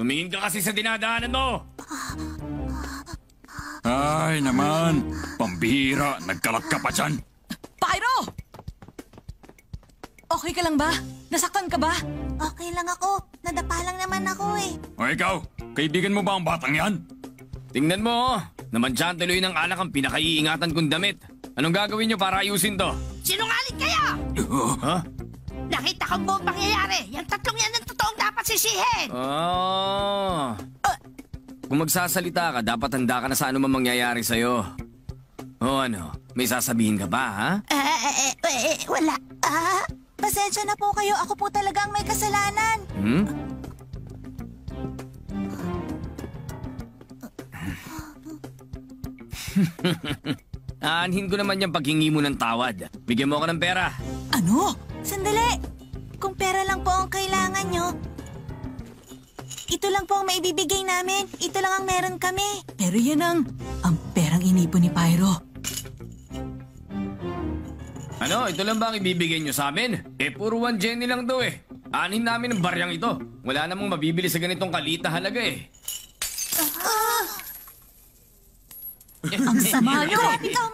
Tumingin ka kasi sa dinadaanan mo! Ay naman, pambihira, nagkalat ka pa dyan. Pyro! Okay ka lang ba? Nasaktan ka ba? Okay lang ako. Nadapa lang naman ako eh. O ikaw, kaibigan mo ba ang batang yan? Tingnan mo, namantsahan tuloy ng alak ang pinakaiingatan kong damit. Anong gagawin nyo para ayusin to? Sinungaling kayo! Ha? Nakita kong buong pangyayari. Yan tatlong yan ang totoong dapat sisihin. Oh. Kung magsasalita ka, dapat handa ka na sa anumang mangyayari sa'yo. O ano, may sasabihin ka ba, ha? Wala. Pasensya na po kayo. Ako po talaga ang may kasalanan. Hmm? Aanhin ko naman yung paghingi mo ng tawad. Bigyan mo ako ng pera. Ano? Sandali. Kung pera lang po ang kailangan nyo, ito lang po ang maibibigay namin. Ito lang ang meron kami. Pero yan ang perang inipon ni Pyro. Ano, ito lang ba ang ibibigay nyo sa amin? Puro 1 Jenny lang to eh. Aanhin namin ang baryang ito. Wala namang mabibili sa ganitong kaliit na halaga eh. Ang sama nyo! Grabe ka,